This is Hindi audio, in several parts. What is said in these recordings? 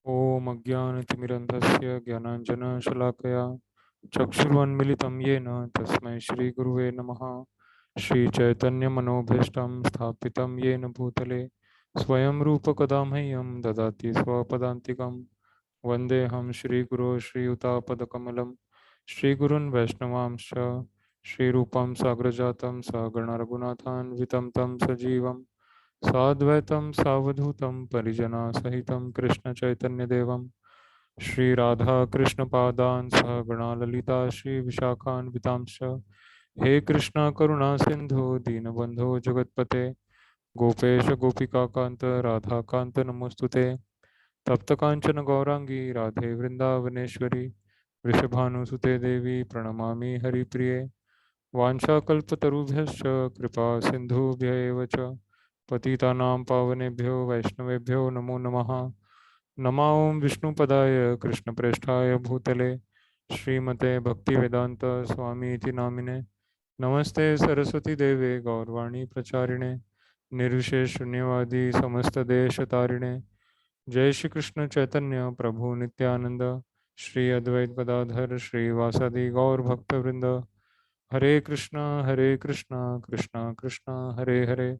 ॐ अज्ञानतिमिरन्धस्य ज्ञानाञ्जनशलाकया चक्षुरुन्मीलितं येन तस्मै श्रीगुरुवे नमः। श्रीचैतन्यमनोभीष्टं स्थापितं येन भूतले स्वयं रूपकदा मह्यं ददाति स्वपदान्तिकं। वन्देऽहं श्रीगुरो श्रीयुतापदकमलं श्रीगुरून् वैष्णवांश्च श्रीरूपं साग्रजातं सगणरघुनाथान्वितं तं सजीवं साद्वैतं सावधूतं परिजनसहितं कृष्णचैतन्यदेवं श्रीराधाकृष्णपादान् सह गणा ललिता श्रीविशाखान्वितांश्च। हे कृष्ण करुणा सिंधु दीनबंधो जगत्पते गोपेश गोपिकाकांत राधाकांत नमोस्तुते। तप्त कांचन गौरांगी राधे वृंदावनेश्वरी वृषभानुसुते देवी प्रणमामि हरिप्रिये। वाञ्छाकल्पतरुभ्यश्च कृपा सिन्धुभ्य एव च पतितानां पावनेभ्यो वैष्णवेभ्यो नमो नमः। नमो विष्णुपदाय कृष्णप्रेष्ठाय भूतले श्रीमते भक्तिवेदांत स्वामी इति नामिने नमस्ते सरस्वती देवे गौरवाणी प्रचारिणे निर्विशेष शून्यवादी समस्तदेशतारिणे। जय श्री कृष्ण चैतन्य प्रभु नित्यानंद श्री अद्वैत गदाधर श्रीवासादि गौर भक्तवृंद। हरे कृष्णा कृष्णा कृष्णा हरे हरे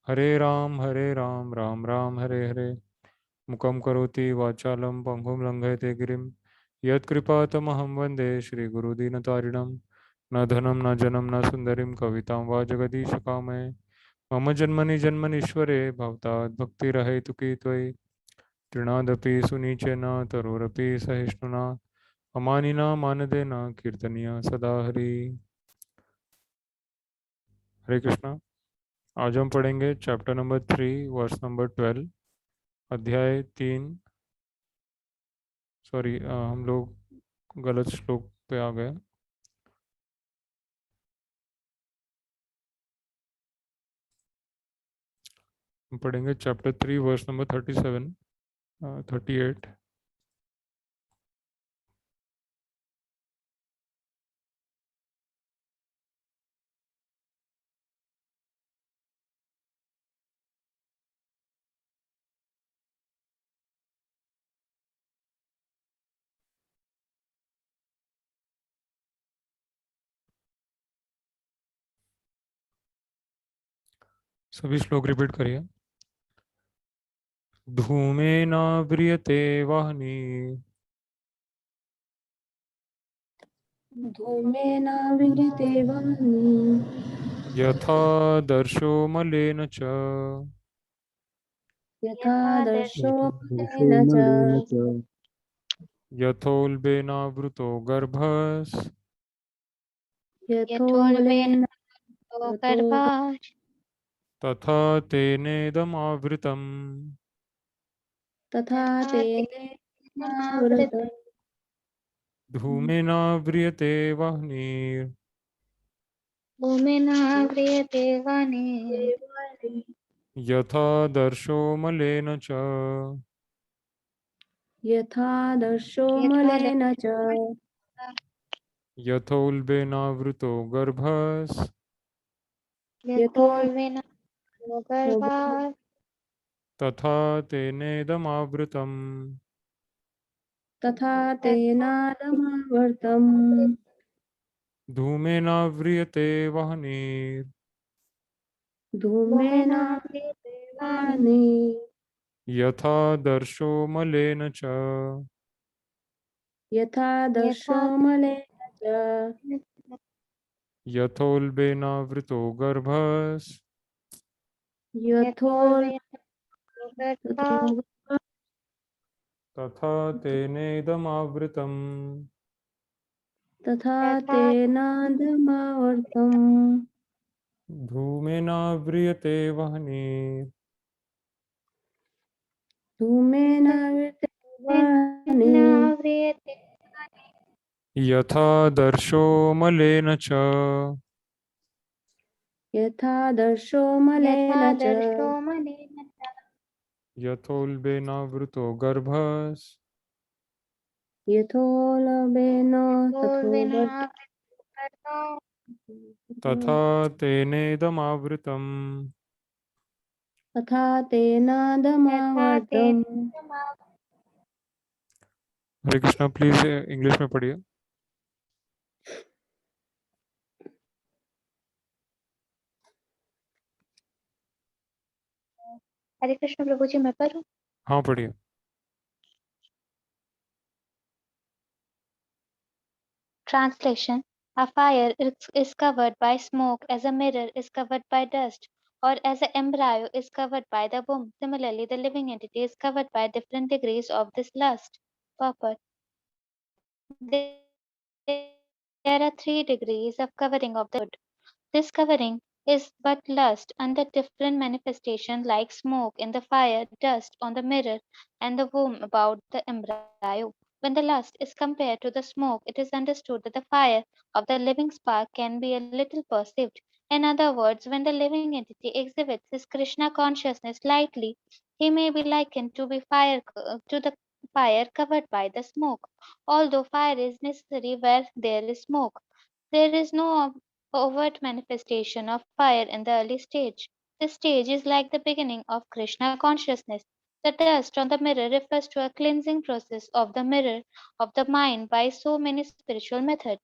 हरे राम राम राम हरे हरे। मुखं करोति वाचालं पङ्गुं लङ्घयते गिरिं यत्कृपातमहं वन्दे श्रीगुरुदीनतारिणं। न धनं न जनं न सुन्दरीं कवितां वा जगदीशकामये मम जन्मनि जन्मनीश्वरे भवतात् भक्तिरहेतुकी त्वयि तृणादपि सुनीचेन तरोरपि सहिष्णुना अमानिना मानदेन कीर्तनीय सदा हरि। हरे कृष्णा। आज हम पढ़ेंगे चैप्टर नंबर 3 वर्स नंबर 12 अध्याय 3। सॉरी, हम लोग गलत श्लोक पे आ गए। हम पढ़ेंगे चैप्टर 3 वर्स नंबर 37 38। सभी श्लोक रिपीट करिए। धूमेनाव्रियते वाहनी धूमेनाव्रियते वाणी यथा दर्शो मलेन च यथा दर्शो दर्शो मलेन च मलेन च यथोल्बेनावृतो गर्भस् यथोल्बेन वृतो गर्भात् तथा तेनेदमावृतम्। तथा तथा तेनावृत तेनावृतं धूमेनाव्रियते वह्निर् भूमिनाव्रियते वह्निः यथा दर्शो मलेन च यथा दर्शो यथा मलेन च यथोल्बेनावृतो गर्भस् यथो यथोल्बेन गर्भात् तथा तेनेदमावृतम्। तथा तेनादमावर्तम्। धूमेनाव्रियते वह्निर् भूमिनाव्रियते वह्निः वाणी यथा दर्शो मलेन च यथा दर्शो यथा मलेन च यथोल्बेनावृतो गर्भस् यथोल्बेन यथोल्बेन गर्भात् तथा तेनेदमावृतम्। तथा तथा तेनादमावर्तम्। धूमेनाव्रियते वह्निर् धूमेनावृते वाणी भूमिनाव्रियते यथा दर्शो मलेन च यथा दर्शो यथा मलेन च दर्शो मलेन च यथोल्बेनावृतो गर्भस् यथोल्बेन तथोल्बेन यथोल्बेनावृतो गर्भात् तथा तेनेदमावृतम्। तथा यथा तेनादमावर्तम्। तेनावृतं हरे कृष्णा, प्लीज इंग्लिश में पढ़िए। हरे कृष्ण प्रभु जी, मैं पढ़ूं? हाँ पढ़िए। Translation: A fire is covered by smoke as a mirror is covered by dust, or as an embryo is covered by the womb. Similarly, the living entity is covered by different degrees of this lust. Purport: There are 3 degrees of covering of the wood. This covering is but lust under different manifestations like smoke in the fire, dust on the mirror, and the womb about the embryo. When the lust is compared to the smoke, it is understood that the fire of the living spark can be a little perceived. In other words, when the living entity exhibits his Krishna consciousness lightly, he may be likened to the fire covered by the smoke. Although fire is necessary where there is smoke, there is no overt manifestation of fire in the early stage. This stage is like the beginning of Krishna consciousness. The dust on the mirror refers to a cleansing process of the mirror of the mind by so many spiritual methods.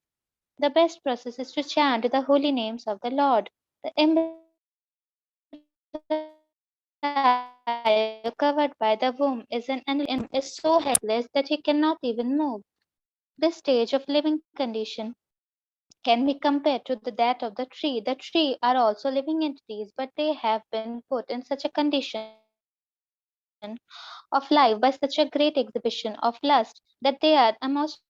The best process is to chant the holy names of the Lord. The embryo covered by the womb is is so helpless that he cannot even move. This stage of living condition can be compared to that of the tree. The tree are also living entities, but they have been put in such a condition of life by such a great exhibition of lust that they are almost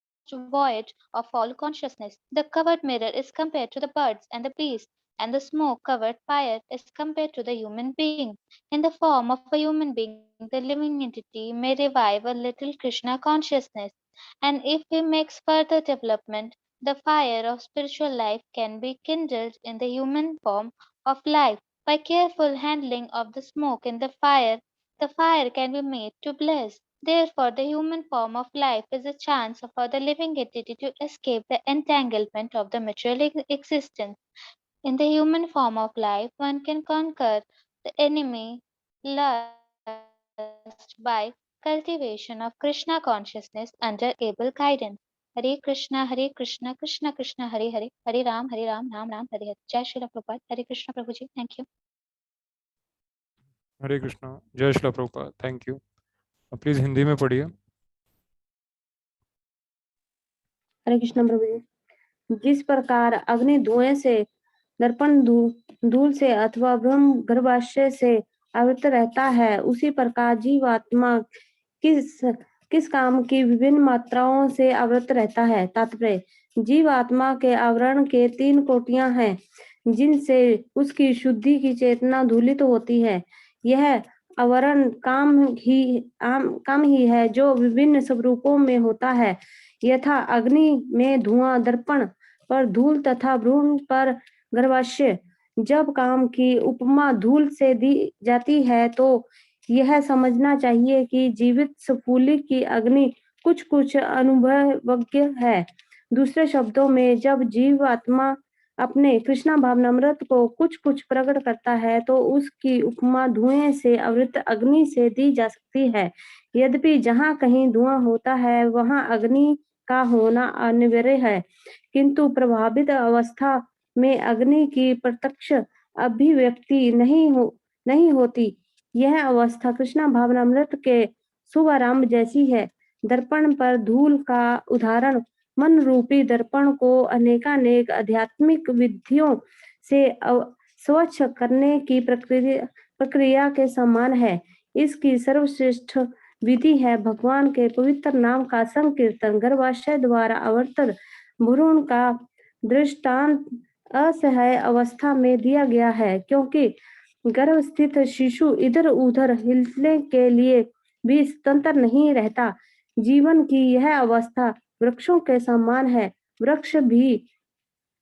void of all consciousness. The covered mirror is compared to the birds and the beasts, and the smoke covered fire is compared to the human being. In the form of a human being, the living entity may revive a little Krishna consciousness, and if he makes further development, the fire of spiritual life can be kindled in the human form of life. By careful handling of the smoke in the fire can be made to blaze. Therefore, the human form of life is a chance for the living entity to escape the entanglement of the material existence. In the human form of life, one can conquer the enemy lust by cultivation of Krishna consciousness under able guidance. Hare Krishna, Krishna Krishna, Hare Hare, Hare Ram, Ram Ram, Hare Hare. Jai Shri Prabhupada. Hare Krishna Prabhuji. Thank you. Hare Krishna, जय Srila Prabhupada, thank you. Please Hindi में पढ़िए। हरे कृष्ण प्रभु जी। जिस प्रकार अग्नि धुएं से, दर्पण धूल से अथवा ब्रह्म गर्भाशय से आवृत रहता है, उसी प्रकार जीवात्मा किस काम की विभिन्न मात्राओं से आवृत रहता है। तात्पर्य: जीवात्मा के आवरण के 3 कोटियां हैं, जिनसे उसकी शुद्धि की चेतना धूलित होती है। यह आवरण काम ही है जो विभिन्न स्वरूपों में होता है, यथा अग्नि में धुआं, दर्पण पर धूल तथा भ्रूण पर गर्भाशय। जब काम की उपमा धूल से दी जाती है तो यह समझना चाहिए कि जीवित स्फूली की अग्नि कुछ अनुभवज्ञ है। दूसरे शब्दों में, जब जीवात्मा अपने कृष्णा भावनामृत को कुछ प्रकट करता है तो उसकी उपमा धुएं से आवृत अग्नि से दी जा सकती है। यद्यपि जहाँ कहीं धुआं होता है वहाँ अग्नि का होना अनिवार्य है, किंतु प्रभावित अवस्था में अग्नि की प्रत्यक्ष अभिव्यक्ति नहीं होती। यह अवस्था कृष्णा भावनामृत के शुभारंभ जैसी है। दर्पण पर धूल का उदाहरण मन रूपी दर्पण को अनेकानेक आध्यात्मिक विधियों से स्वच्छ करने की प्रक्रिया के समान है। इसकी सर्वश्रेष्ठ विधि है भगवान के पवित्र नाम का संकीर्तन। गर्भाशय द्वारा आवर्तन भ्रूण का दृष्टांत असहाय अवस्था में दिया गया है, क्योंकि गर्भ स्थित शिशु इधर उधर हिलने के लिए भी स्वतंत्र नहीं रहता। जीवन की यह अवस्था वृक्षों के समान है। वृक्ष भी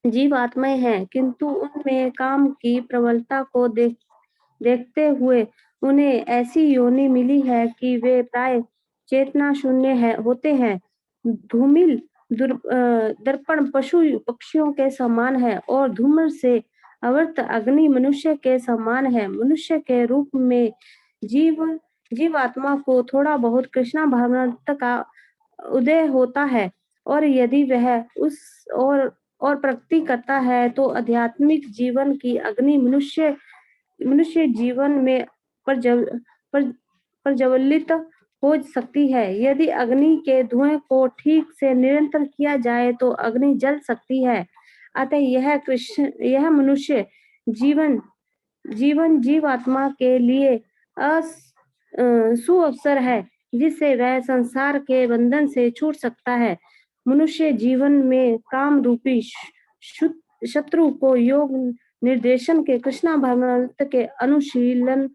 जीवात्माएं हैं, किंतु उनमें काम की प्रबलता को देखते हुए उन्हें ऐसी योनि मिली है कि वे प्राय चेतना शून्य होते हैं। धूमिल दर्पण पशु पक्षियों के समान है और धूम्र से आवृत अग्नि मनुष्य के समान है। मनुष्य के रूप में जीवात्मा को थोड़ा बहुत कृष्णा भावना का उदय होता है, और यदि वह उस और प्रगति करता है तो आध्यात्मिक जीवन की अग्नि मनुष्य जीवन में प्रज्वलित हो सकती है। यदि अग्नि के धुएं को ठीक से नियंत्रण किया जाए तो अग्नि जल सकती है। अतः यह मनुष्य जीवन जीवात्मा के लिए सुअवसर है, जिससे वह संसार के बंधन से छूट सकता है। मनुष्य जीवन में काम रूपी शत्रु को योग निर्देशन के कृष्णा भावनामृत के अनुशीलन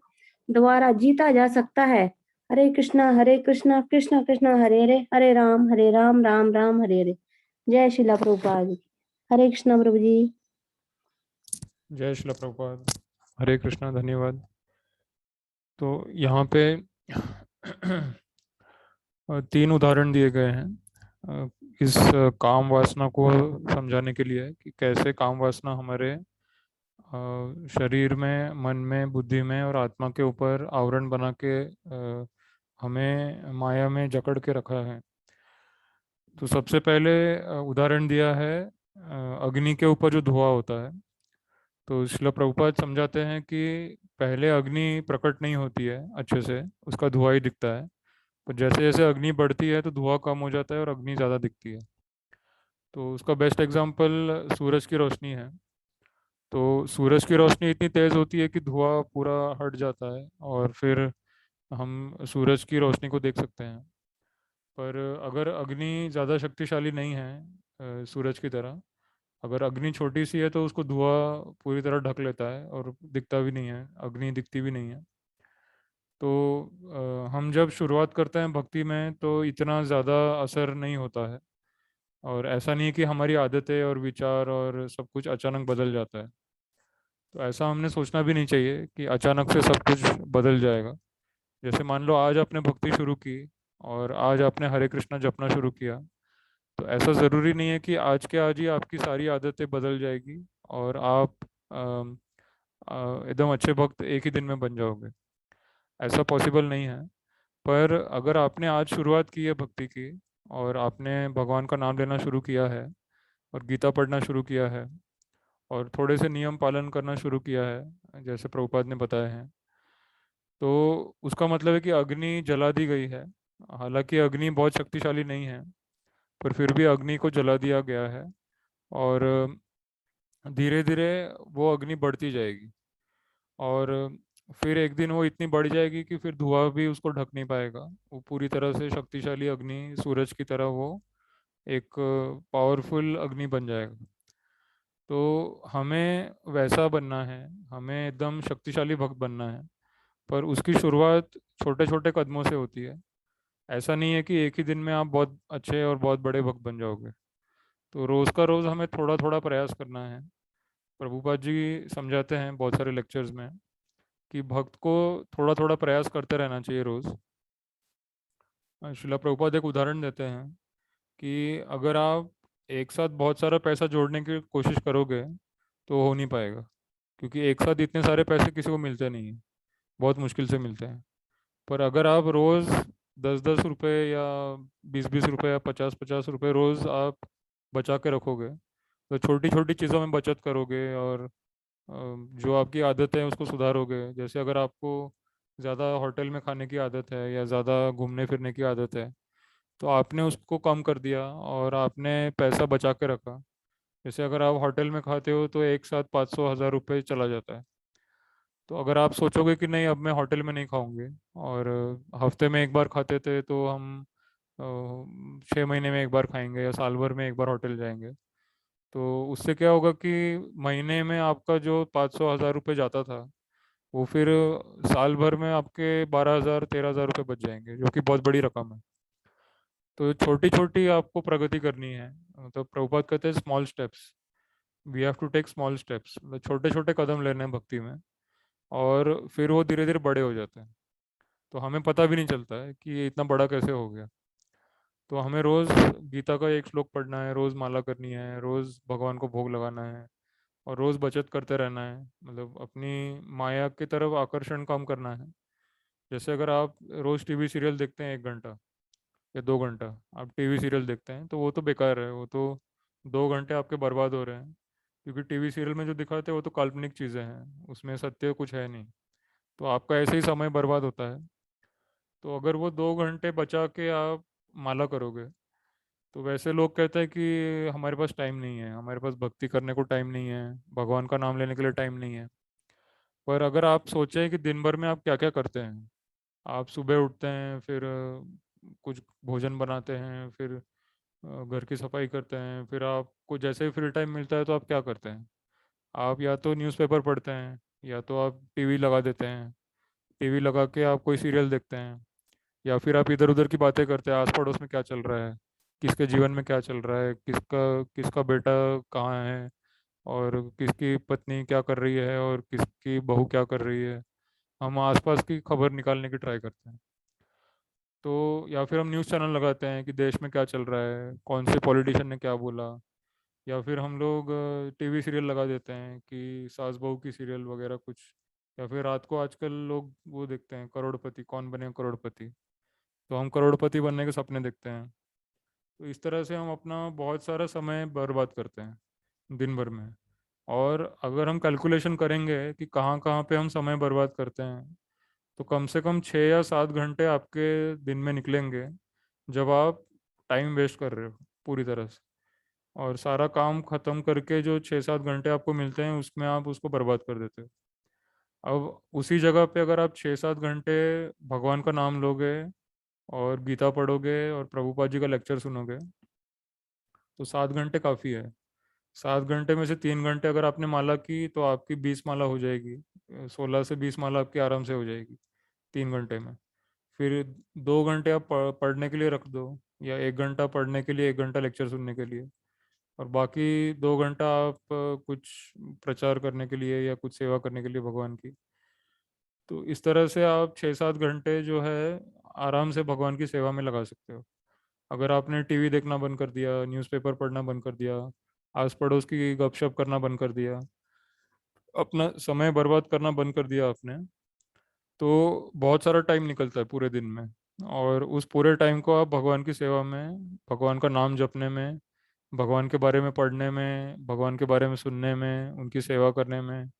द्वारा जीता जा सकता है। हरे कृष्णा कृष्णा कृष्णा हरे हरे, हरे राम राम राम हरे हरे। जय शिला प्रभुपाद की। हरे कृष्णा प्रभु जी। जय श्रील प्रभुपाद। हरे कृष्णा, धन्यवाद। तो यहाँ पे 3 उदाहरण दिए गए हैं इस काम वासना को समझाने के लिए कि कैसे काम वासना हमारे शरीर में, मन में, बुद्धि में और आत्मा के ऊपर आवरण बना के हमें माया में जकड़ के रखा है। तो सबसे पहले उदाहरण दिया है अग्नि के ऊपर जो धुआं होता है। तो श्रील प्रभुपाद समझाते हैं कि पहले अग्नि प्रकट नहीं होती है अच्छे से, उसका धुआं ही दिखता है। तो जैसे जैसे अग्नि बढ़ती है तो धुआं कम हो जाता है और अग्नि ज़्यादा दिखती है। तो उसका बेस्ट एग्जांपल सूरज की रोशनी है। तो सूरज की रोशनी इतनी तेज़ होती है कि धुआं पूरा हट जाता है और फिर हम सूरज की रोशनी को देख सकते हैं। पर अगर अग्नि ज़्यादा शक्तिशाली नहीं है सूरज की तरह, अगर अग्नि छोटी सी है तो उसको धुआं पूरी तरह ढक लेता है और दिखता भी नहीं है, अग्नि दिखती भी नहीं है। तो हम जब शुरुआत करते हैं भक्ति में तो इतना ज़्यादा असर नहीं होता है, और ऐसा नहीं है कि हमारी आदतें और विचार और सब कुछ अचानक बदल जाता है। तो ऐसा हमने सोचना भी नहीं चाहिए कि अचानक से सब कुछ बदल जाएगा। जैसे मान लो आज आपने भक्ति शुरू की और आज आपने हरे कृष्णा जपना शुरू किया, तो ऐसा ज़रूरी नहीं है कि आज के आज ही आपकी सारी आदतें बदल जाएगी और आप एकदम अच्छे भक्त एक ही दिन में बन जाओगे। ऐसा पॉसिबल नहीं है। पर अगर आपने आज शुरुआत की है भक्ति की और आपने भगवान का नाम लेना शुरू किया है और गीता पढ़ना शुरू किया है और थोड़े से नियम पालन करना शुरू किया है जैसे प्रभुपाद ने बताया है, तो उसका मतलब है कि अग्नि जला दी गई है। हालांकि अग्नि बहुत शक्तिशाली नहीं है, पर फिर भी अग्नि को जला दिया गया है और धीरे धीरे वो अग्नि बढ़ती जाएगी और फिर एक दिन वो इतनी बढ़ जाएगी कि फिर धुआं भी उसको ढक नहीं पाएगा। वो पूरी तरह से शक्तिशाली अग्नि सूरज की तरह वो एक पावरफुल अग्नि बन जाएगा। तो हमें वैसा बनना है, हमें एकदम शक्तिशाली भक्त बनना है, पर उसकी शुरुआत छोटे छोटे कदमों से होती है। ऐसा नहीं है कि एक ही दिन में आप बहुत अच्छे और बहुत बड़े भक्त बन जाओगे। तो रोज़ का रोज़ हमें थोड़ा थोड़ा प्रयास करना है। प्रभुपाद जी समझाते हैं बहुत सारे लेक्चर्स में कि भक्त को थोड़ा थोड़ा प्रयास करते रहना चाहिए रोज़। शिला प्रभुपाद एक उदाहरण देते हैं कि अगर आप एक साथ बहुत सारा पैसा जोड़ने की कोशिश करोगे तो हो नहीं पाएगा, क्योंकि एक साथ इतने सारे पैसे किसी को मिलते नहीं हैं, बहुत मुश्किल से मिलते हैं। पर अगर आप रोज़ 10-10 रुपए या 20-20 रुपए या 50-50 रुपए रोज़ आप बचा के रखोगे, तो छोटी छोटी चीज़ों में बचत करोगे और जो आपकी आदत है उसको सुधारोगे। जैसे अगर आपको ज़्यादा होटल में खाने की आदत है या ज़्यादा घूमने फिरने की आदत है, तो आपने उसको कम कर दिया और आपने पैसा बचा के रखा। जैसे अगर आप होटल में खाते हो तो एक साथ 500-1000 रुपये चला जाता है। तो अगर आप सोचोगे कि नहीं अब मैं होटल में नहीं खाऊंगे, और हफ्ते में एक बार खाते थे तो हम 6 महीने में एक बार खाएंगे या साल भर में एक बार होटल जाएंगे, तो उससे क्या होगा कि महीने में आपका जो 500-1000 रुपये जाता था वो फिर साल भर में आपके 12,000-13,000 रुपये बच जाएंगे, जो कि बहुत बड़ी रकम है। तो छोटी छोटी आपको प्रगति करनी है। मतलब प्रभुपाद कहते हैं small steps, we have to take small steps, मतलब छोटे छोटे कदम लेने हैं भक्ति में, और फिर वो धीरे धीरे बड़े हो जाते हैं। तो हमें पता भी नहीं चलता है कि ये इतना बड़ा कैसे हो गया। तो हमें रोज़ गीता का एक श्लोक पढ़ना है, रोज़ माला करनी है, रोज़ भगवान को भोग लगाना है और रोज़ बचत करते रहना है, मतलब अपनी माया की तरफ आकर्षण कम करना है। जैसे अगर आप रोज़ टीवी सीरियल देखते हैं 1 घंटा, या 2 घंटा आप टीवी सीरियल देखते हैं, तो वो तो बेकार है, वो तो 2 घंटे आपके बर्बाद हो रहे हैं। क्योंकि टीवी सीरियल में जो दिखाते हैं वो तो काल्पनिक चीज़ें हैं, उसमें सत्य कुछ है नहीं। तो आपका ऐसे ही समय बर्बाद होता है। तो अगर वो 2 घंटे बचा के आप माला करोगे, तो वैसे लोग कहते हैं कि हमारे पास टाइम नहीं है, हमारे पास भक्ति करने को टाइम नहीं है, भगवान का नाम लेने के लिए टाइम नहीं है। पर अगर आप सोचें कि दिन भर में आप क्या क्या करते हैं, आप सुबह उठते हैं, फिर कुछ भोजन बनाते हैं, फिर घर की सफाई करते हैं, फिर आपको जैसे ही फ्री टाइम मिलता है तो आप क्या करते हैं? आप या तो न्यूज़पेपर पढ़ते हैं, या तो आप टीवी लगा देते हैं, टीवी लगा के आप कोई सीरियल देखते हैं, या फिर आप इधर उधर की बातें करते हैं, आस पड़ोस में क्या चल रहा है, किसके जीवन में क्या चल रहा है, किसका किसका बेटा कहाँ है, और किसकी पत्नी क्या कर रही है, और किसकी बहू क्या कर रही है। हम आसपास की खबर निकालने की ट्राई करते हैं। तो या फिर हम न्यूज़ चैनल लगाते हैं कि देश में क्या चल रहा है, कौन से पॉलिटिशियन ने क्या बोला। या फिर हम लोग टीवी सीरियल लगा देते हैं कि सास बहू की सीरियल वगैरह कुछ। या फिर रात को आजकल लोग वो देखते हैं, करोड़पति कौन बने करोड़पति। तो हम करोड़पति बनने के सपने देखते हैं। तो इस तरह से हम अपना बहुत सारा समय बर्बाद करते हैं दिन भर में। और अगर हम कैलकुलेशन करेंगे कि कहाँ कहाँ पे हम समय बर्बाद करते हैं, तो कम से कम 6 या 7 घंटे आपके दिन में निकलेंगे जब आप टाइम वेस्ट कर रहे हो पूरी तरह से। और सारा काम खत्म करके जो 6 7 घंटे आपको मिलते हैं उसमें आप उसको बर्बाद कर देते हो। अब उसी जगह पे अगर आप 6 7 घंटे भगवान का नाम लोगे, और गीता पढ़ोगे, और प्रभुपाद जी का लेक्चर सुनोगे, तो 7 घंटे काफ़ी है। 7 घंटे में से 3 घंटे अगर आपने माला की तो आपकी 20 माला हो जाएगी। 16 से 20 माला आपकी आराम से हो जाएगी 3 घंटे में। फिर 2 घंटे आप पढ़ने के लिए रख दो, या 1 घंटा पढ़ने के लिए, 1 घंटा लेक्चर सुनने के लिए, और बाकी 2 घंटा आप कुछ प्रचार करने के लिए या कुछ सेवा करने के लिए भगवान की। तो इस तरह से आप 6 7 घंटे जो है आराम से भगवान की सेवा में लगा सकते हो। अगर आपने टीवी देखना बंद कर दिया, न्यूज़पेपर पढ़ना बंद कर दिया, आस पड़ोस की गपशप करना बंद कर दिया, अपना समय बर्बाद करना बंद कर दिया आपने, तो बहुत सारा टाइम निकलता है पूरे दिन में। और उस पूरे टाइम को आप भगवान की सेवा में, भगवान का नाम जपने में, भगवान के बारे में पढ़ने में, भगवान के बारे में सुनने में, उनकी सेवा करने में,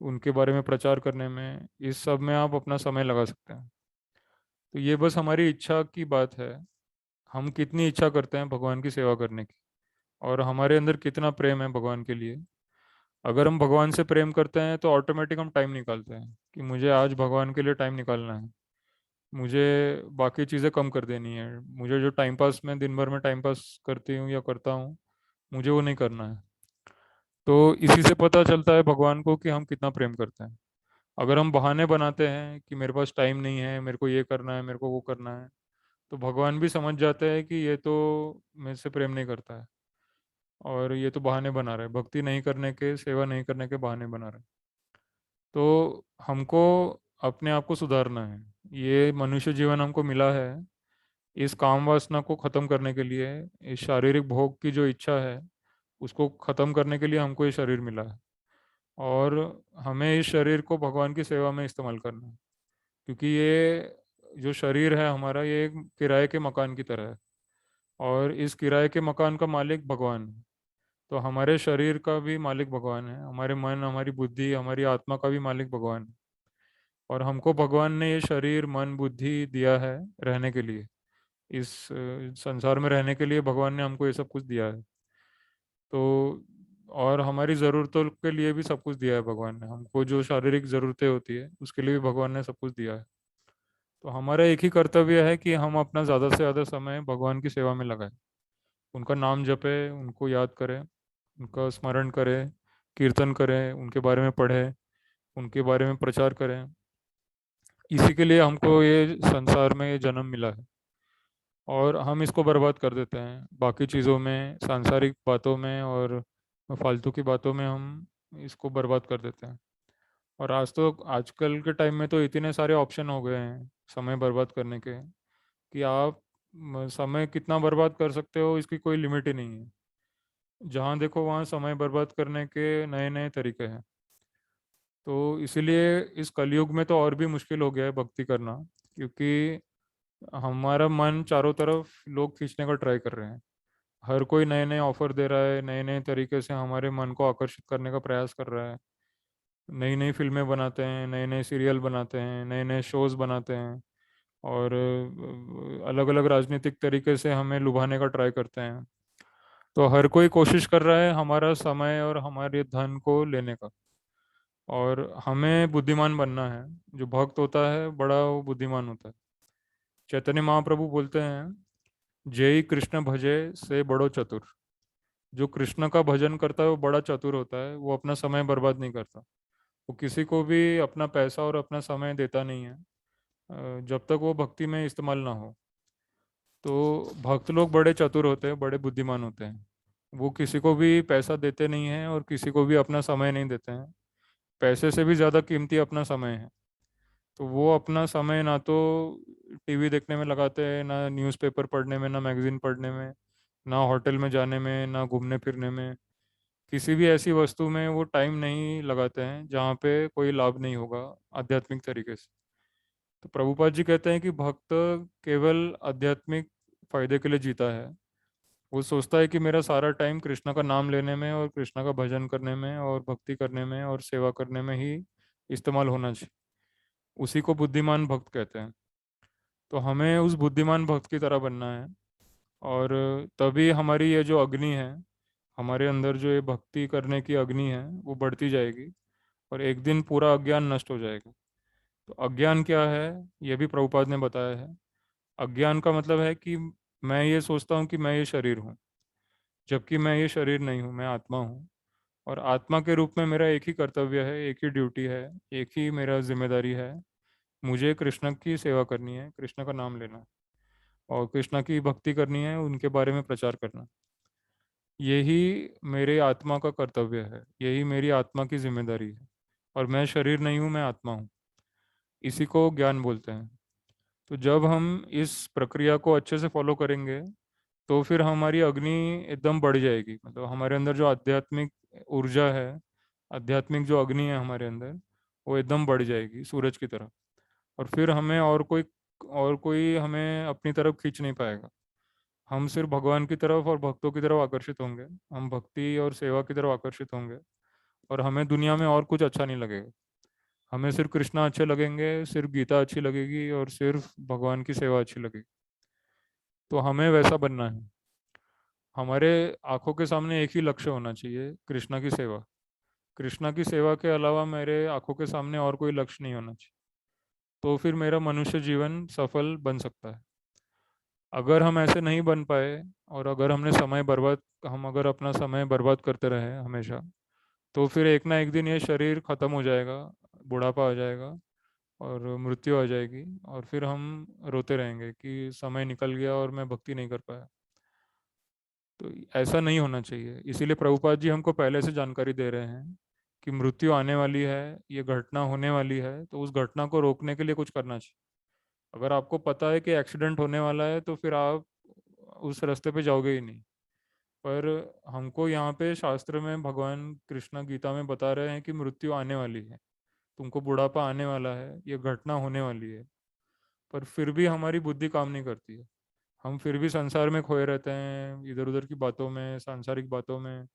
उनके बारे में प्रचार करने में, इस सब में आप अपना समय लगा सकते हैं। तो ये बस हमारी इच्छा की बात है, हम कितनी इच्छा करते हैं भगवान की सेवा करने की, और हमारे अंदर कितना प्रेम है भगवान के लिए। अगर हम भगवान से प्रेम करते हैं तो ऑटोमेटिक हम टाइम निकालते हैं कि मुझे आज भगवान के लिए टाइम निकालना है, मुझे बाकी चीज़ें कम कर देनी है, मुझे जो टाइम पास मैं दिन भर में टाइम पास करती हूँ या करता हूँ, मुझे वो नहीं करना है। तो इसी से पता चलता है भगवान को कि हम कितना प्रेम करते हैं। अगर हम बहाने बनाते हैं कि मेरे पास टाइम नहीं है, मेरे को ये करना है, मेरे को वो करना है, तो भगवान भी समझ जाते हैं कि ये तो मेरे से प्रेम नहीं करता है, और ये तो बहाने बना रहा है, भक्ति नहीं करने के, सेवा नहीं करने के बहाने बना रहा है। तो हमको अपने आप को सुधारना है। ये मनुष्य जीवन हमको मिला है इस काम वासना को ख़त्म करने के लिए, इस शारीरिक भोग की जो इच्छा है उसको ख़त्म करने के लिए हमको ये शरीर मिला है। और हमें इस शरीर को भगवान की सेवा में इस्तेमाल करना है। क्योंकि ये जो शरीर है हमारा, ये एक किराए के मकान की तरह है, और इस किराए के मकान का मालिक भगवान है। तो हमारे शरीर का भी मालिक भगवान है, हमारे मन, हमारी बुद्धि, हमारी आत्मा का भी मालिक भगवान है। और हमको भगवान ने ये शरीर, मन, बुद्धि दिया है रहने के लिए। इस संसार में रहने के लिए भगवान ने हमको ये सब कुछ दिया है। तो और हमारी ज़रूरतों के लिए भी सब कुछ दिया है भगवान ने, हमको जो शारीरिक ज़रूरतें होती है उसके लिए भी भगवान ने सब कुछ दिया है। तो हमारा एक ही कर्तव्य है कि हम अपना ज़्यादा से ज़्यादा समय भगवान की सेवा में लगाएं, उनका नाम जपें, उनको याद करें, उनका स्मरण करें, कीर्तन करें, उनके बारे में पढ़ें, उनके बारे में प्रचार करें। इसी के लिए हमको ये संसार में ये जन्म मिला है। और हम इसको बर्बाद कर देते हैं बाकी चीज़ों में, सांसारिक बातों में और फालतू की बातों में हम इसको बर्बाद कर देते हैं। और आज तो, आजकल के टाइम में तो इतने सारे ऑप्शन हो गए हैं समय बर्बाद करने के, कि आप समय कितना बर्बाद कर सकते हो इसकी कोई लिमिट ही नहीं है। जहाँ देखो वहाँ समय बर्बाद करने के नए नए तरीके हैं। तो इसीलिए इस कलयुग में तो और भी मुश्किल हो गया है भक्ति करना। क्योंकि हमारा मन चारों तरफ लोग खींचने का ट्राई कर रहे हैं। हर कोई नए नए ऑफर दे रहा है, नए नए तरीके से हमारे मन को आकर्षित करने का प्रयास कर रहा है। नई नई फिल्में बनाते हैं, नए नए सीरियल बनाते हैं, नए नए शोज बनाते हैं, और अलग अलग राजनीतिक तरीके से हमें लुभाने का ट्राई करते हैं। तो हर कोई कोशिश कर रहा है हमारा समय और हमारे धन को लेने का। और हमें बुद्धिमान बनना है। जो भक्त होता है बड़ा, वो बुद्धिमान होता है। चैतन्य महाप्रभु बोलते हैं, जय कृष्ण भजे से बड़ो चतुर। जो कृष्ण का भजन करता है वो बड़ा चतुर होता है। वो अपना समय बर्बाद नहीं करता। वो किसी को भी अपना पैसा और अपना समय देता नहीं है, जब तक वो भक्ति में इस्तेमाल ना हो। तो भक्त लोग बड़े चतुर होते हैं, बड़े बुद्धिमान होते हैं। वो किसी को भी पैसा देते नहीं हैं और किसी को भी अपना समय नहीं देते हैं। पैसे से भी ज़्यादा कीमती अपना समय है। तो वो अपना समय ना तो टीवी देखने में लगाते हैं, ना न्यूज़पेपर पढ़ने में, ना मैगजीन पढ़ने में, ना होटल में जाने में, ना घूमने फिरने में। किसी भी ऐसी वस्तु में वो टाइम नहीं लगाते हैं जहाँ पे कोई लाभ नहीं होगा आध्यात्मिक तरीके से। तो प्रभुपाद जी कहते हैं कि भक्त केवल आध्यात्मिक फायदे के लिए जीता है। वो सोचता है कि मेरा सारा टाइम कृष्णा का नाम लेने में और कृष्णा का भजन करने में और भक्ति करने में और सेवा करने में ही इस्तेमाल होना चाहिए। उसी को बुद्धिमान भक्त कहते हैं। तो हमें उस बुद्धिमान भक्त की तरह बनना है। और तभी हमारी ये जो अग्नि है, हमारे अंदर जो ये भक्ति करने की अग्नि है, वो बढ़ती जाएगी। और एक दिन पूरा अज्ञान नष्ट हो जाएगा। तो अज्ञान क्या है, ये भी प्रभुपाद ने बताया है। अज्ञान का मतलब है कि मैं ये सोचता हूँ कि मैं ये शरीर हूँ, जबकि मैं ये शरीर नहीं हूँ, मैं आत्मा हूँ। और आत्मा के रूप में मेरा एक ही कर्तव्य है, एक ही ड्यूटी है, एक ही मेरा जिम्मेदारी है। मुझे कृष्ण की सेवा करनी है, कृष्ण का नाम लेना है, और कृष्ण की भक्ति करनी है, उनके बारे में प्रचार करना। यही मेरे आत्मा का कर्तव्य है, यही मेरी आत्मा की जिम्मेदारी है। और मैं शरीर नहीं हूँ, मैं आत्मा हूँ। इसी को ज्ञान बोलते हैं। तो जब हम इस प्रक्रिया को अच्छे से फॉलो करेंगे, तो फिर हमारी अग्नि एकदम बढ़ जाएगी। मतलब हमारे अंदर जो आध्यात्मिक ऊर्जा है, आध्यात्मिक जो अग्नि है हमारे अंदर, वो एकदम बढ़ जाएगी सूरज की तरह। और फिर हमें और कोई हमें अपनी तरफ खींच नहीं पाएगा। हम सिर्फ भगवान की तरफ और भक्तों की तरफ आकर्षित होंगे। हम भक्ति और सेवा की तरफ आकर्षित होंगे। और हमें दुनिया में और कुछ अच्छा नहीं लगेगा। हमें सिर्फ कृष्णा अच्छे लगेंगे, सिर्फ गीता अच्छी लगेगी, और सिर्फ भगवान की सेवा अच्छी लगेगी। तो हमें वैसा बनना है। हमारे आंखों के सामने एक ही लक्ष्य होना चाहिए, कृष्णा की सेवा। कृष्णा की सेवा के अलावा मेरे आंखों के सामने और कोई लक्ष्य नहीं होना चाहिए। तो फिर मेरा मनुष्य जीवन सफल बन सकता है। अगर हम ऐसे नहीं बन पाए, और अगर हम अगर अपना समय बर्बाद करते रहे हमेशा, तो फिर एक ना एक दिन ये शरीर खत्म हो जाएगा, बुढ़ापा आ जाएगा, और मृत्यु आ जाएगी। और फिर हम रोते रहेंगे कि समय निकल गया और मैं भक्ति नहीं कर पाया। तो ऐसा नहीं होना चाहिए। इसीलिए प्रभुपाद जी हमको पहले से जानकारी दे रहे हैं कि मृत्यु आने वाली है, ये घटना होने वाली है। तो उस घटना को रोकने के लिए कुछ करना चाहिए। अगर आपको पता है कि एक्सीडेंट होने वाला है, तो फिर आप उस रास्ते पे जाओगे ही नहीं। पर हमको यहाँ पे शास्त्र में भगवान कृष्ण गीता में बता रहे हैं कि मृत्यु आने वाली है, तुमको बुढ़ापा आने वाला है, ये घटना होने वाली है। पर फिर भी हमारी बुद्धि काम नहीं करती है। हम फिर भी संसार में खोए रहते हैं, इधर उधर की बातों में, सांसारिक बातों में,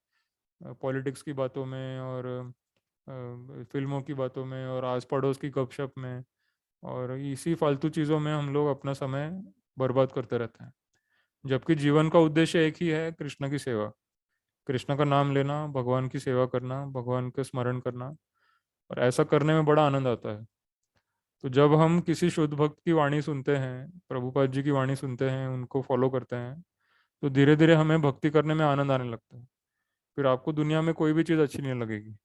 पॉलिटिक्स की बातों में, और फिल्मों की बातों में, और आस पड़ोस की गपशप में, और इसी फालतू चीज़ों में हम लोग अपना समय बर्बाद करते रहते हैं। जबकि जीवन का उद्देश्य एक ही है, कृष्ण की सेवा। कृष्ण का नाम लेना, भगवान की सेवा करना, भगवान का स्मरण करना। और ऐसा करने में बड़ा आनंद आता है। तो जब हम किसी शुद्ध भक्त की वाणी सुनते हैं, प्रभुपाद जी की वाणी सुनते हैं, उनको फॉलो करते हैं, तो धीरे धीरे हमें भक्ति करने में आनंद आने लगता है। फिर आपको दुनिया में कोई भी चीज़ अच्छी नहीं लगेगी।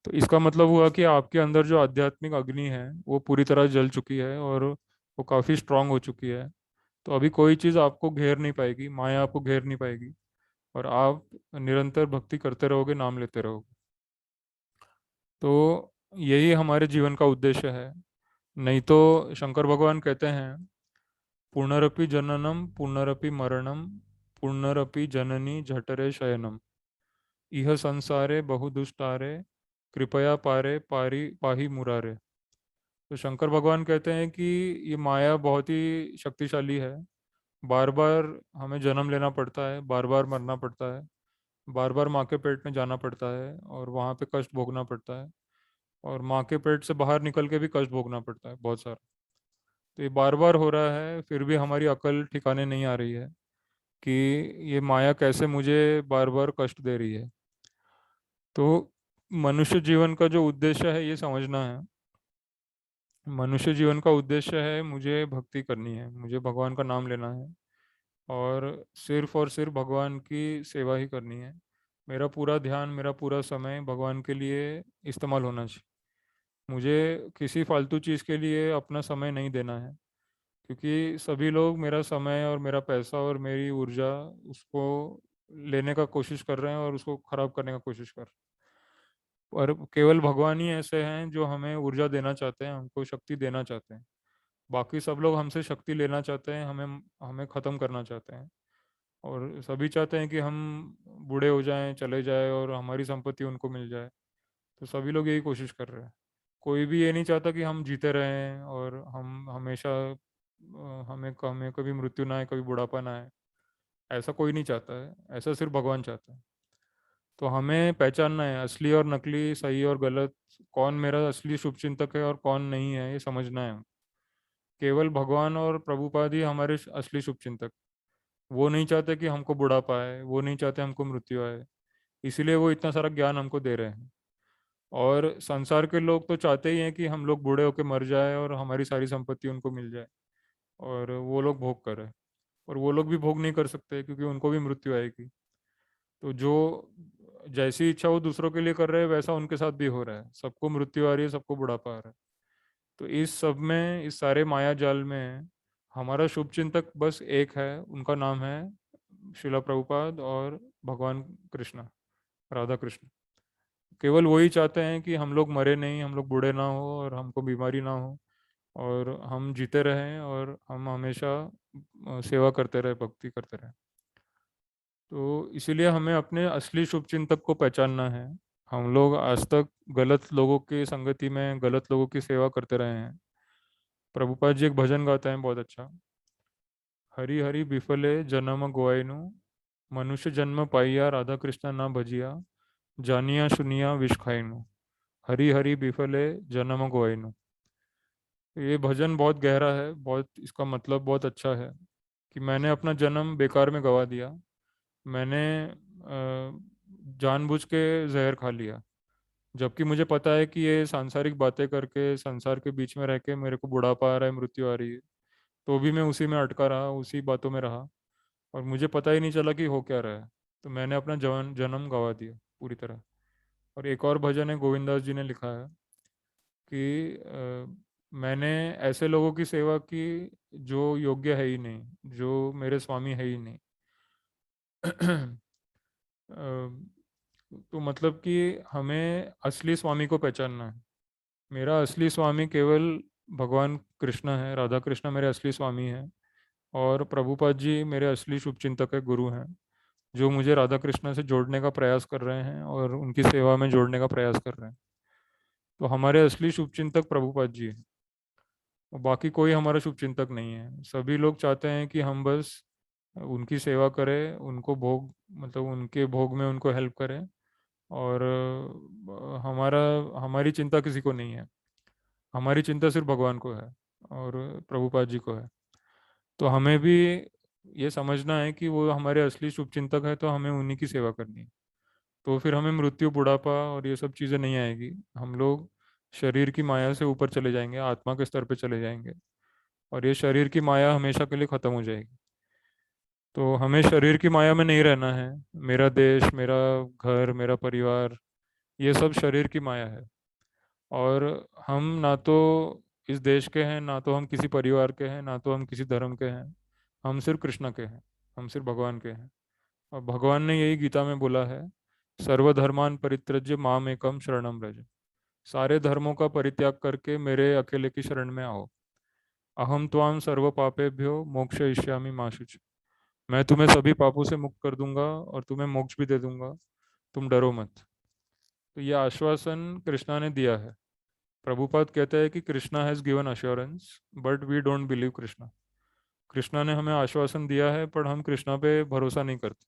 तो इसका मतलब हुआ कि आपके अंदर जो आध्यात्मिक अग्नि है, वो पूरी तरह जल चुकी है, और वो काफ़ी स्ट्रांग हो चुकी है। तो अभी कोई चीज़ आपको घेर नहीं पाएगी, माया आपको घेर नहीं पाएगी। और आप निरंतर भक्ति करते रहोगे, नाम लेते रहोगे। तो यही हमारे जीवन का उद्देश्य है। नहीं तो शंकर भगवान कहते हैं, पुनरपि जननम पुनरपि मरणम, पुनरपि जननी झठरे शयनम, इह संसारे बहुदुष्टारे, कृपया पारे पारी पाही मुरारे। तो शंकर भगवान कहते हैं कि ये माया बहुत ही शक्तिशाली है, बार बार हमें जन्म लेना पड़ता है, बार बार मरना पड़ता है, बार बार माँ के पेट में जाना पड़ता है और वहाँ पे कष्ट भोगना पड़ता है, और माँ के पेट से बाहर निकल के भी कष्ट भोगना पड़ता है बहुत सारा। तो ये बार बार हो रहा है, फिर भी हमारी अकल ठिकाने नहीं आ रही है कि ये माया कैसे मुझे बार बार कष्ट दे रही है। तो मनुष्य जीवन का जो उद्देश्य है ये समझना है। मनुष्य जीवन का उद्देश्य है मुझे भक्ति करनी है, मुझे भगवान का नाम लेना है और सिर्फ भगवान की सेवा ही करनी है। मेरा पूरा ध्यान, मेरा पूरा समय भगवान के लिए इस्तेमाल होना चाहिए। मुझे किसी फालतू चीज़ के लिए अपना समय नहीं देना है, क्योंकि सभी लोग मेरा समय और मेरा पैसा और मेरी ऊर्जा उसको लेने का कोशिश कर रहे हैं और उसको खराब करने का कोशिश कर रहे हैं। और केवल भगवान ही ऐसे हैं जो हमें ऊर्जा देना चाहते हैं, हमको शक्ति देना चाहते हैं। बाकी सब लोग हमसे शक्ति लेना चाहते हैं, हमें हमें ख़त्म करना चाहते हैं। और सभी चाहते हैं कि हम बूढ़े हो जाएं, चले जाएं और हमारी संपत्ति उनको मिल जाए। तो सभी लोग यही कोशिश कर रहे हैं। कोई भी ये नहीं चाहता कि हम जीते रहें और हम हमेशा हमें हमें कभी मृत्यु ना आए, कभी बुढ़ापा ना आए। ऐसा कोई नहीं चाहता है, ऐसा सिर्फ भगवान चाहता है। तो हमें पहचानना है असली और नकली, सही और गलत, कौन मेरा असली शुभचिंतक है और कौन नहीं है, ये समझना है। केवल भगवान और प्रभुपाद ही हमारे असली शुभचिंतक। वो नहीं चाहते कि हमको बुढ़ापा आए, वो नहीं चाहते हमको मृत्यु आए, इसीलिए वो इतना सारा ज्ञान हमको दे रहे हैं। और संसार के लोग तो चाहते ही हैं कि हम लोग बूढ़े होकर मर जाए और हमारी सारी संपत्ति उनको मिल जाए और वो लोग भोग करें। और वो लोग भी भोग नहीं कर सकते क्योंकि उनको भी मृत्यु आएगी। तो जो जैसी इच्छा वो दूसरों के लिए कर रहे हैं वैसा उनके साथ भी हो रहा है, सबको मृत्यु आ रही है, सबको बुढ़ापा आ रहा है। तो इस सब में, इस सारे माया जाल में हमारा शुभ चिंतक बस एक है, उनका नाम है शिला प्रभुपाद और भगवान कृष्ण, राधा कृष्ण। केवल वही चाहते हैं कि हम लोग मरे नहीं, हम लोग बूढ़े ना हो और हमको बीमारी ना हो और हम जीते रहें और हम हमेशा सेवा करते रहे, भक्ति करते रहे। तो इसीलिए हमें अपने असली शुभचिंतक को पहचानना है। हम लोग आज तक गलत लोगों की संगति में गलत लोगों की सेवा करते रहे हैं। प्रभुपाद जी एक भजन गाते हैं बहुत अच्छा, हरि हरि बिफले जन्म गोयनु, मनुष्य जन्म पाइया राधा कृष्ण ना भजिया, जानिया सुनिया विष खाइनु, हरि हरि बिफले जन्म गोयनु। ये भजन बहुत गहरा है, बहुत, इसका मतलब बहुत अच्छा है कि मैंने अपना जन्म बेकार में गवा दिया। मैंने जानबूझ के जहर खा लिया, जबकि मुझे पता है कि ये सांसारिक बातें करके संसार के बीच में रह के मेरे को बुढ़ापा आ रहा है, मृत्यु आ रही है। तो भी मैं उसी में अटका रहा, उसी बातों में रहा और मुझे पता ही नहीं चला कि हो क्या रहा है। तो मैंने अपना जवान जन्म गवा दिया पूरी तरह। और एक और भजन है, गोविंदास जी ने लिखा है कि मैंने ऐसे लोगों की सेवा की जो योग्य है ही नहीं, जो मेरे स्वामी है ही नहीं। तो मतलब कि हमें असली स्वामी को पहचानना है। मेरा असली स्वामी केवल भगवान कृष्ण है, राधा कृष्ण मेरे असली स्वामी हैं और प्रभुपाद जी मेरे असली शुभचिंतक है, गुरु हैं, जो मुझे राधा कृष्ण से जोड़ने का प्रयास कर रहे हैं और उनकी सेवा में जोड़ने का प्रयास कर रहे हैं। तो हमारे असली शुभचिंतक प्रभुपाद जी हैं और बाकी कोई हमारा शुभचिंतक नहीं है। सभी लोग चाहते हैं कि हम बस उनकी सेवा करें, उनको भोग, मतलब उनके भोग में उनको हेल्प करें और हमारा हमारी चिंता किसी को नहीं है। हमारी चिंता सिर्फ भगवान को है और प्रभुपाद जी को है। तो हमें भी ये समझना है कि वो हमारे असली शुभचिंतक है, तो हमें उन्हीं की सेवा करनी है। तो फिर हमें मृत्यु, बुढ़ापा और ये सब चीज़ें नहीं आएगी। हम लोग शरीर की माया से ऊपर चले जाएंगे, आत्मा के स्तर पे चले जाएंगे और ये शरीर की माया हमेशा के लिए ख़त्म हो जाएगी। तो हमें शरीर की माया में नहीं रहना है। मेरा देश, मेरा घर, मेरा परिवार, ये सब शरीर की माया है। और हम ना तो इस देश के हैं, ना तो हम किसी परिवार के हैं, ना तो हम किसी धर्म के हैं। हम सिर्फ कृष्ण के हैं, हम सिर्फ भगवान के हैं। और भगवान ने यही गीता में बोला है, सर्वधर्मान परित्यज्य माम एकम शरणम व्रज। सारे धर्मों का परित्याग करके मेरे अकेले की शरण में आओ। अहम त्वाम सर्व पापेभ्यो मोक्षयिष्यामि मा शुचि। मैं तुम्हें सभी पापों से मुक्त कर दूंगा और तुम्हें मोक्ष भी दे दूंगा, तुम डरो मत। तो ये आश्वासन कृष्णा ने दिया है प्रभुपाद कहते हैं कि Krishna has given assurance but we don't believe Krishna. Krishna ने हमें आश्वासन दिया है पर हम कृष्णा पे भरोसा नहीं करते।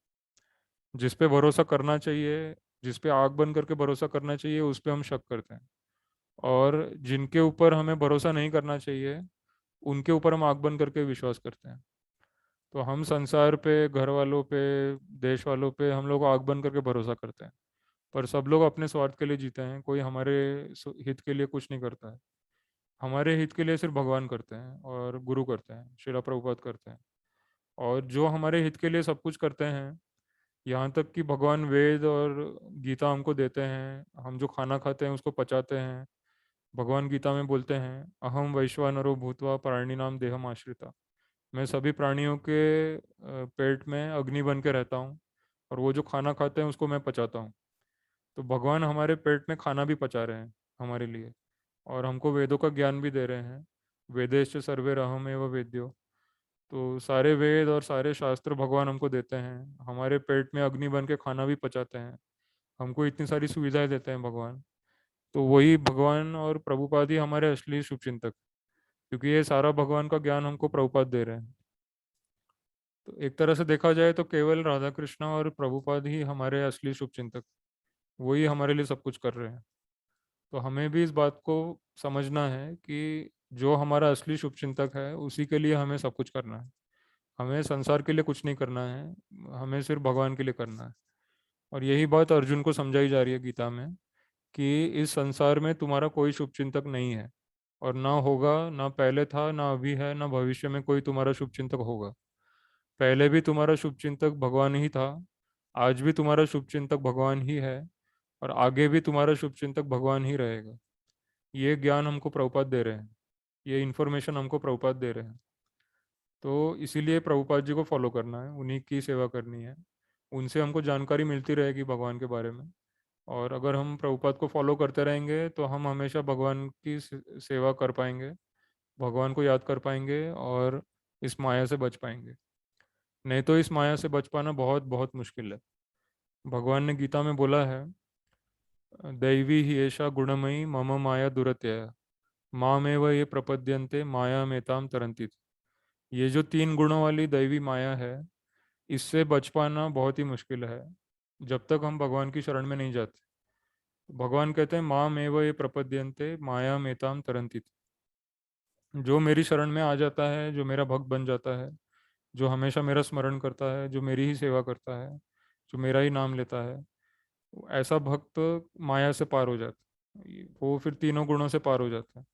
जिस पे भरोसा करना चाहिए, जिस पे आँख बंद करके भरोसा करना चाहिए, उस पे हम शक करते हैं। और जिनके ऊपर हमें भरोसा नहीं करना चाहिए, उनके ऊपर हम आँख बंद करके विश्वास करते हैं। तो हम संसार पे, घर वालों पे, देश वालों पे हम लोग आँख बंद करके भरोसा करते हैं। पर सब लोग अपने स्वार्थ के लिए जीते हैं, कोई हमारे हित के लिए कुछ नहीं करता है। हमारे हित के लिए सिर्फ भगवान करते हैं और गुरु करते हैं, श्रीला प्रभुपाद करते हैं। और जो हमारे हित के लिए सब कुछ करते हैं, यहाँ तक कि भगवान वेद और गीता हमको देते हैं, हम जो खाना खाते हैं उसको पचाते हैं। भगवान गीता में बोलते हैं, अहम वैश्वानरो भूतवा प्राणिनाम देहम आश्रिता। मैं सभी प्राणियों के पेट में अग्नि बन के रहता हूँ, और वो जो खाना खाते हैं उसको मैं पचाता हूँ। तो भगवान हमारे पेट में खाना भी पचा रहे हैं हमारे लिए, और हमको वेदों का ज्ञान भी दे रहे हैं। वेदेश्च सर्वे अहमेव वेद्यो। तो सारे वेद और सारे शास्त्र भगवान हमको देते हैं, हमारे पेट में अग्नि बन के खाना भी पचाते हैं, हमको इतनी सारी सुविधाएं देते हैं भगवान। तो वही भगवान और प्रभुपाद ही हमारे असली शुभचिंतक, क्योंकि ये सारा भगवान का ज्ञान हमको प्रभुपाद दे रहे हैं। तो एक तरह से देखा जाए तो केवल राधा कृष्णा और प्रभुपाद ही हमारे असली शुभचिंतक, वही हमारे लिए सब कुछ कर रहे हैं। तो हमें भी इस बात को समझना है कि जो हमारा असली शुभचिंतक है उसी के लिए हमें सब कुछ करना है। हमें संसार के लिए कुछ नहीं करना है, हमें सिर्फ भगवान के लिए करना है। और यही बात अर्जुन को समझाई जा रही है गीता में, कि इस संसार में तुम्हारा कोई शुभचिंतक नहीं है, और ना होगा, ना पहले था, ना अभी है, ना भविष्य में कोई तुम्हारा शुभचिंतक होगा। पहले भी तुम्हारा शुभचिंतक भगवान ही था, आज भी तुम्हारा शुभचिंतक भगवान ही है, और आगे भी तुम्हारा शुभचिंतक भगवान ही रहेगा। ये ज्ञान हमको प्रभुपाद दे रहे हैं, ये इन्फॉर्मेशन हमको प्रभुपाद दे रहे हैं। तो इसीलिए प्रभुपाद जी को फॉलो करना है, उन्हीं की सेवा करनी है। उनसे हमको जानकारी मिलती रहेगी भगवान के बारे में। और अगर हम प्रभुपाद को फॉलो करते रहेंगे तो हम हमेशा भगवान की सेवा कर पाएंगे, भगवान को याद कर पाएंगे, और इस माया से बच पाएंगे। नहीं तो इस माया से बच पाना बहुत बहुत मुश्किल है। भगवान ने गीता में बोला है, दैवी ही एषा गुणमयी मम माया दुरत्यय मामेव ये प्रपद्यन्ते माया मेताम तरंती। ये जो 3 गुणों वाली दैवी माया है, इससे बच पाना बहुत ही मुश्किल है जब तक हम भगवान की शरण में नहीं जाते। भगवान कहते हैं, मामेव ये प्रपद्यन्ते माया मेताम तरंती। जो मेरी शरण में आ जाता है, जो मेरा भक्त बन जाता है, जो हमेशा मेरा स्मरण करता है, जो मेरी ही सेवा करता है, जो मेरा ही नाम लेता है, ऐसा भक्त माया से पार हो जाता है। वो फिर 3 गुणों से पार हो जाता है,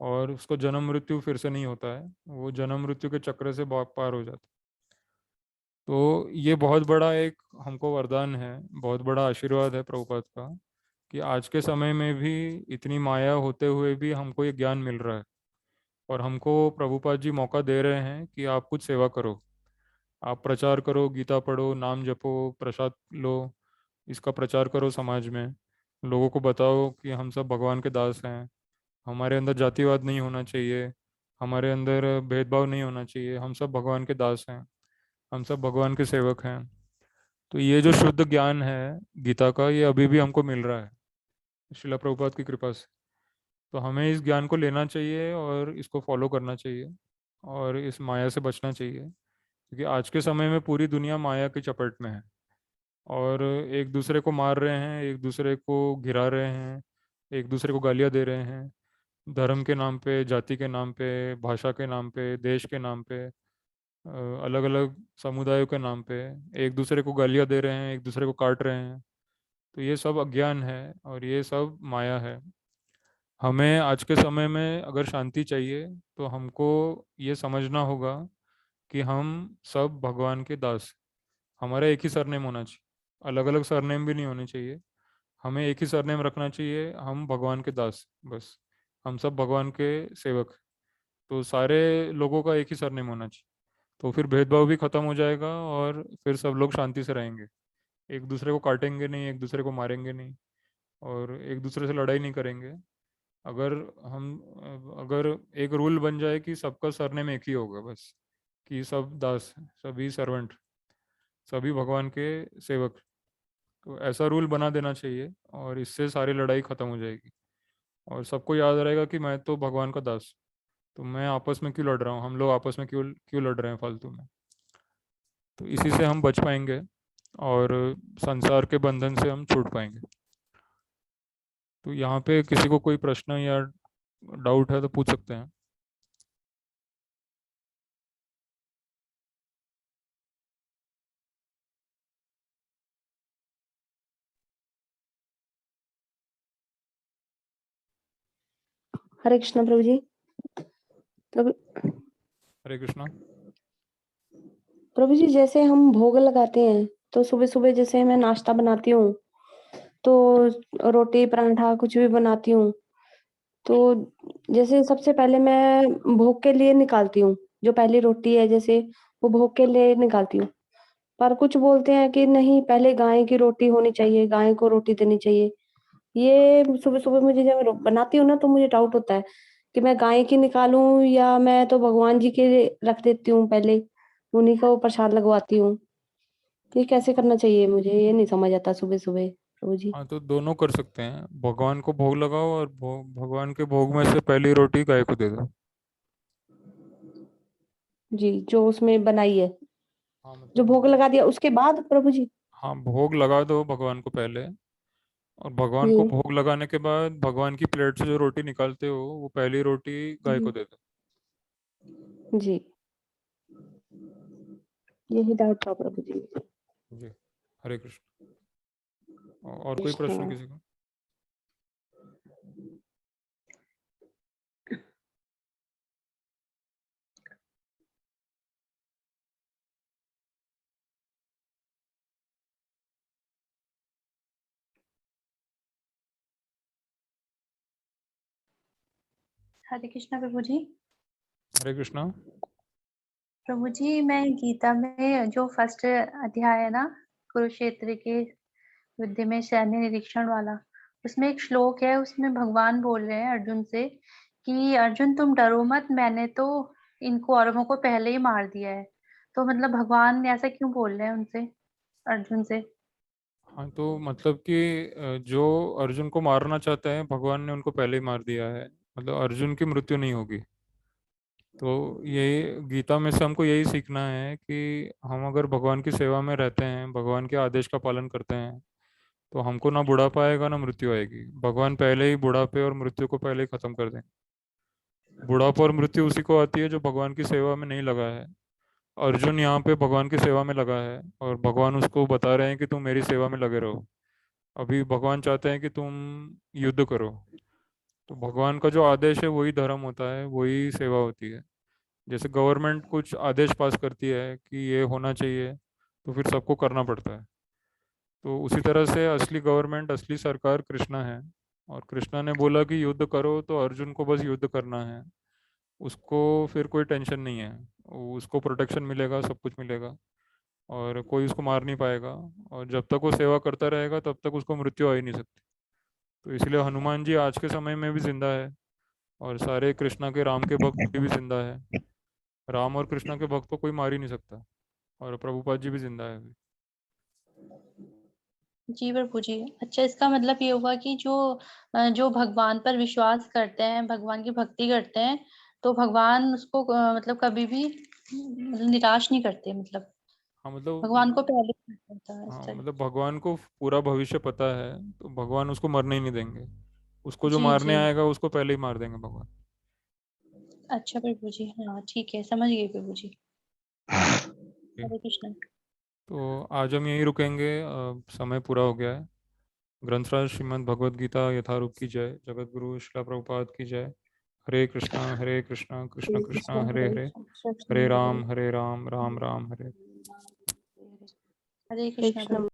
और उसको जन्म मृत्यु फिर से नहीं होता है, वो जन्म मृत्यु के चक्र से पार हो जाता है। तो ये बहुत बड़ा एक हमको वरदान है, बहुत बड़ा आशीर्वाद है प्रभुपाद का, कि आज के समय में भी इतनी माया होते हुए भी हमको ये ज्ञान मिल रहा है। और हमको प्रभुपाद जी मौका दे रहे हैं कि आप कुछ सेवा करो, आप प्रचार करो, गीता पढ़ो, नाम जपो, प्रसाद लो, इसका प्रचार करो समाज में। लोगों को बताओ कि हम सब भगवान के दास हैं, हमारे अंदर जातिवाद नहीं होना चाहिए, हमारे अंदर भेदभाव नहीं होना चाहिए, हम सब भगवान के दास हैं, हम सब भगवान के सेवक हैं। तो ये जो शुद्ध ज्ञान है गीता का, ये अभी भी हमको मिल रहा है श्रीला प्रभुपाद की कृपा से। तो हमें इस ज्ञान को लेना चाहिए और इसको फॉलो करना चाहिए, और इस माया से बचना चाहिए, क्योंकि आज के समय में पूरी दुनिया माया की चपेट में है, और एक दूसरे को मार रहे हैं, एक दूसरे को गिरा रहे हैं, एक दूसरे को गालियाँ दे रहे हैं, धर्म के नाम पे, जाति के नाम पे, भाषा के नाम पे, देश के नाम पे, अलग अलग समुदायों के नाम पे एक दूसरे को गालियाँ दे रहे हैं, एक दूसरे को काट रहे हैं। तो ये सब अज्ञान है और ये सब माया है। हमें आज के समय में अगर शांति चाहिए तो हमको ये समझना होगा कि हम सब भगवान के दास हैं। हमारा एक ही सरनेम होना चाहिए, अलग अलग सरनेम भी नहीं होने चाहिए। हमें एक ही सरनेम रखना चाहिए, हम भगवान के दास, बस। हम सब भगवान के सेवक। तो सारे लोगों का एक ही सरनेम होना चाहिए, तो फिर भेदभाव भी खत्म हो जाएगा, और फिर सब लोग शांति से रहेंगे, एक दूसरे को काटेंगे नहीं, एक दूसरे को मारेंगे नहीं, और एक दूसरे से लड़ाई नहीं करेंगे। अगर हम अगर एक रूल बन जाए कि सबका सरनेम एक ही होगा, बस, कि सब दास हैं, सभी सर्वेंट, सभी भगवान के सेवक। तो ऐसा रूल बना देना चाहिए, और इससे सारी लड़ाई खत्म हो जाएगी। और सबको याद रहेगा कि मैं तो भगवान का दास, तो मैं आपस में क्यों लड़ रहा हूँ, हम लोग आपस में क्यों क्यों लड़ रहे हैं फालतू में। तो इसी से हम बच पाएंगे और संसार के बंधन से हम छूट पाएंगे। तो यहाँ पे किसी को कोई प्रश्न या डाउट है तो पूछ सकते हैं। हरे कृष्ण प्रभु जी। प्रभु हरे कृष्णा। प्रभु जी, जैसे हम भोग लगाते हैं तो सुबह सुबह जैसे मैं नाश्ता बनाती हूँ, तो रोटी पराठा कुछ भी बनाती हूँ, तो जैसे सबसे पहले मैं भोग के लिए निकालती हूँ, जो पहली रोटी है जैसे वो भोग के लिए निकालती हूँ। पर कुछ बोलते हैं कि नहीं, पहले गाय की रोटी होनी चाहिए, गाय को रोटी देनी चाहिए। ये सुबह-सुबह मुझे जब बनाती हूँ ना तो मुझे डाउट होता है कि मैं गाय की निकालूँ या मैं तो भगवान जी के रख देती हूँ पहले, उन्हीं को प्रसाद लगवाती हूँ। ये कैसे करना चाहिए मुझे? ये नहीं समझ आता सुबह-सुबह प्रभु जी। हाँ, तो दोनों कर सकते हैं, भगवान को भोग लगाओ और भगवान के भोग में से पहली रोटी गाय को दे दो। जी, जो उसमें बनाई है, हाँ जो मतलब भोग लगा दिया उसके बाद प्रभु जी? हाँ, भोग लगा दो भगवान को पहले, और भगवान को जी, भोग लगाने के बाद भगवान की प्लेट से जो रोटी निकालते हो वो पहली रोटी गाय को जी, दे दो। जी। यही डाउट था प्रभु जी। जी। हरे कृष्ण। और कोई प्रश्न कृष्ण। किसी को? हरे कृष्णा प्रभु जी। हरे कृष्णा। प्रभु जी, मैं गीता में जो फर्स्ट अध्याय है ना, कुरुक्षेत्र के युद्ध में सैन्य निरीक्षण वाला, उसमें एक श्लोक है, उसमें भगवान बोल रहे हैं अर्जुन से कि अर्जुन तुम डरो मत, मैंने तो इन कौरवों को पहले ही मार दिया है। तो मतलब भगवान ऐसा क्यों बोल रहे हैं उनसे, अर्जुन से? हाँ, तो मतलब कि जो अर्जुन को मारना चाहते हैं भगवान ने उनको पहले ही मार दिया है, मतलब अर्जुन की मृत्यु नहीं होगी। तो ये गीता में से हमको यही सीखना है कि हम अगर भगवान की सेवा में रहते हैं, भगवान के आदेश का पालन करते हैं, तो हमको ना बुढ़ापा आएगा ना मृत्यु आएगी। भगवान पहले ही बुढ़ापे और मृत्यु को पहले ही खत्म कर देंगे। बुढ़ापा और मृत्यु उसी को आती है जो भगवान की सेवा में नहीं लगा है। अर्जुन यहाँ पे भगवान की सेवा में लगा है और भगवान उसको बता रहे हैं कि तुम मेरी सेवा में लगे रहो। अभी भगवान चाहते हैं कि तुम युद्ध करो। तो भगवान का जो आदेश है वही धर्म होता है, वही सेवा होती है। जैसे गवर्नमेंट कुछ आदेश पास करती है कि ये होना चाहिए, तो फिर सबको करना पड़ता है। तो उसी तरह से असली गवर्नमेंट, असली सरकार कृष्णा है। और कृष्णा ने बोला कि युद्ध करो, तो अर्जुन को बस युद्ध करना है। उसको फिर कोई टेंशन नहीं है, उसको प्रोटेक्शन मिलेगा, सब कुछ मिलेगा, और कोई उसको मार नहीं पाएगा। और जब तक वो सेवा करता रहेगा तब तक उसको मृत्यु आ ही नहीं सकती। तो इसलिए हनुमान जी आज के समय में भी जिंदा है, और सारे कृष्णा के राम के भक्त अभी भी जिंदा है। राम और कृष्णा के भक्त को कोई मार ही नहीं सकता। और प्रभुपाद जी भी जिंदा है अभी। जी प्रभु जी। अच्छा, इसका मतलब ये हुआ कि जो भगवान पर विश्वास करते हैं, भगवान की भक्ति करते हैं, तो भगवान उसको मतलब कभी भी निराश नहीं करते, मतलब हाँ मतलब भगवान को पहले पता होता है इस हाँ तरह। मतलब भगवान को पूरा भविष्य पता है, तो भगवान उसको मरने ही नहीं देंगे। उसको जो जी मारने जी। आएगा उसको पहले ही मार देंगे भगवान। अच्छा प्रभु जी, हाँ ठीक है, समझ गई प्रभु जी। ठीक। हरे कृष्ण। तो आज हम यहीं रुकेंगे, समय पूरा हो गया है। ग्रंथराज श्रीमद् भगवद गीता यथारूप की जय। जगत गुरु शिला प्रभुपाद की जय। हरे कृष्णा हरे कृष्णा कृष्ण हरे कृष्णा कृष्ण, हरे हरे हरे, कृष्ण, कृष्ण हरे हरे राम राम राम राम हरे। हरे हरे कृष्ण कृष्ण। प्रभु।